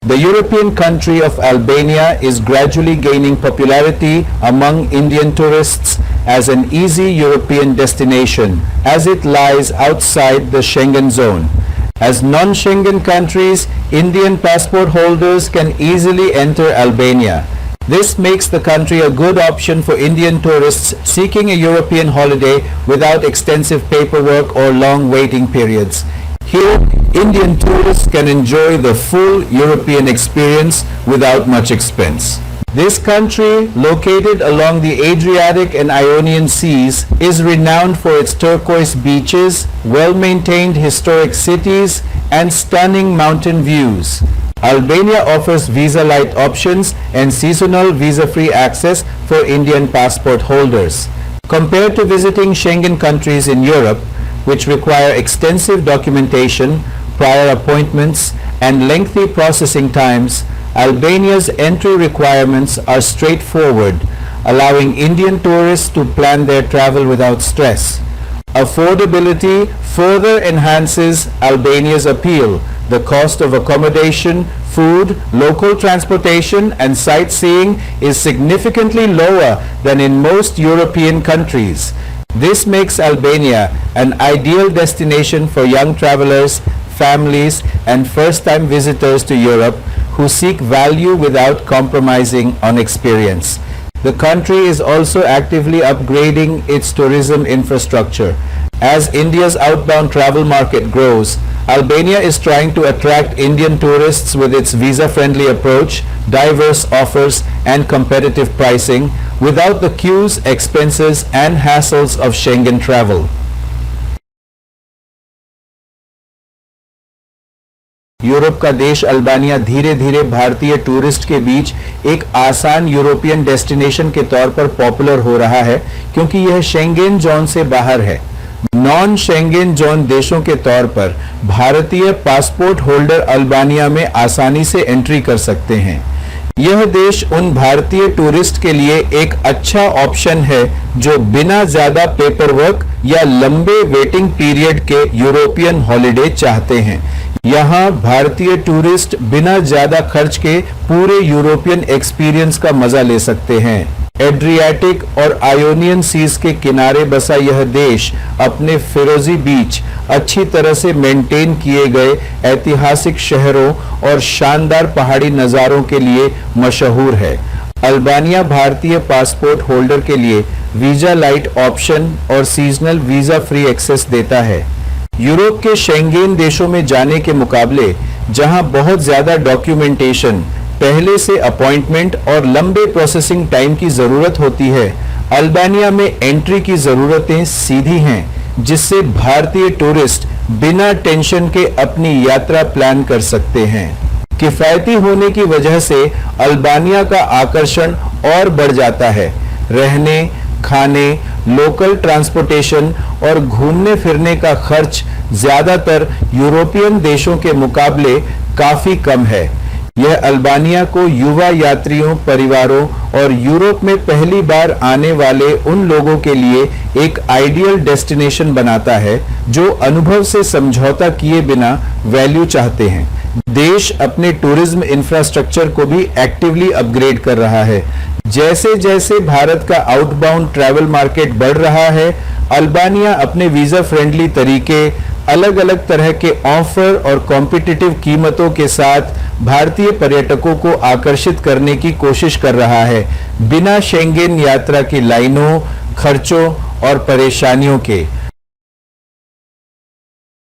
The European country of Albania is gradually gaining popularity among Indian tourists as an easy European destination as it lies outside the Schengen zone. As non-Schengen countries, Indian passport holders can easily enter Albania. This makes the country a good option for Indian tourists seeking a European holiday without extensive paperwork or long waiting periods. Here, Indian tourists can enjoy the full European experience without much expense. This country, located along the Adriatic and Ionian Seas, is renowned for its turquoise beaches, well-maintained historic cities, and stunning mountain views. Albania offers visa-light options and seasonal visa-free access for Indian passport holders. Compared to visiting Schengen countries in Europe, which require extensive documentation, prior appointments, and lengthy processing times, Albania's entry requirements are straightforward, allowing Indian tourists to plan their travel without stress. Affordability further enhances Albania's appeal. The cost of accommodation, food, local transportation, and sightseeing is significantly lower than in most European countries. This makes Albania an ideal destination for young travelers, families, and first-time visitors to Europe who seek value without compromising on experience. The country is also actively upgrading its tourism infrastructure. As India's outbound travel market grows, Albania is trying to attract Indian tourists with its visa-friendly approach, diverse offers, and competitive pricing without the queues, expenses, and hassles of Schengen travel. Europe का देश Albania धीरे धीरे भारतीय tourist के बीच एक आसान European destination के तौर पर पॉपुलर हो रहा है क्योंकि यह शेंगेन जोन से बाहर है। नॉन शेंगेन जोन देशों के तौर पर भारतीय पासपोर्ट होल्डर अल्बानिया में आसानी से एंट्री कर सकते हैं। यह देश उन भारतीय टूरिस्ट के लिए एक अच्छा ऑप्शन है जो बिना ज्यादा पेपरवर्क या लंबे वेटिंग पीरियड के यूरोपियन हॉलिडे चाहते हैं। यहाँ भारतीय टूरिस्ट बिना ज्यादा खर्च के पूरे यूरोपियन एक्सपीरियंस का मजा ले सकते हैं। एड्रियाटिक और आयोनियन सीज के किनारे बसा यह देश अपने फिरोजी बीच, अच्छी तरह से मेंटेन किए गए ऐतिहासिक शहरों और शानदार पहाड़ी नज़ारों के लिए मशहूर है। अल्बानिया भारतीय पासपोर्ट होल्डर के लिए वीजा लाइट ऑप्शन और सीजनल वीजा फ्री एक्सेस देता है। यूरोप के शेंगेन देशों में जाने के मुकाबले, जहां बहुत ज्यादा डॉक्यूमेंटेशन, पहले से अपॉइंटमेंट और लंबे प्रोसेसिंग टाइम की जरूरत होती है, अल्बानिया में एंट्री की जरूरतें सीधी हैं, जिससे भारतीय टूरिस्ट बिना टेंशन के अपनी यात्रा प्लान कर सकते हैं। किफायती होने की वजह से अल्बानिया का आकर्षण और बढ़ जाता है। रहने, खाने, लोकल ट्रांसपोर्टेशन और घूमने फिरने का खर्च ज्यादातर यूरोपियन देशों के मुकाबले काफी कम है। यह अल्बानिया को युवा यात्रियों, परिवारों और यूरोप में पहली बार आने वाले उन लोगों के लिए एक आइडियल डेस्टिनेशन बनाता है जो अनुभव से समझौता किए बिना वैल्यू चाहते हैं। देश अपने टूरिज्म इंफ्रास्ट्रक्चर को भी एक्टिवली अपग्रेड कर रहा है। जैसे जैसे भारत का आउटबाउंड ट्रैवल मार्केट बढ़ रहा है, अल्बानिया अपने वीजा फ्रेंडली तरीके, अलग अलग तरह के ऑफर और कॉम्पिटिटिव कीमतों के साथ भारतीय पर्यटकों को आकर्षित करने की कोशिश कर रहा है, बिना शेंगेन यात्रा की लाइनों, खर्चों और परेशानियों के।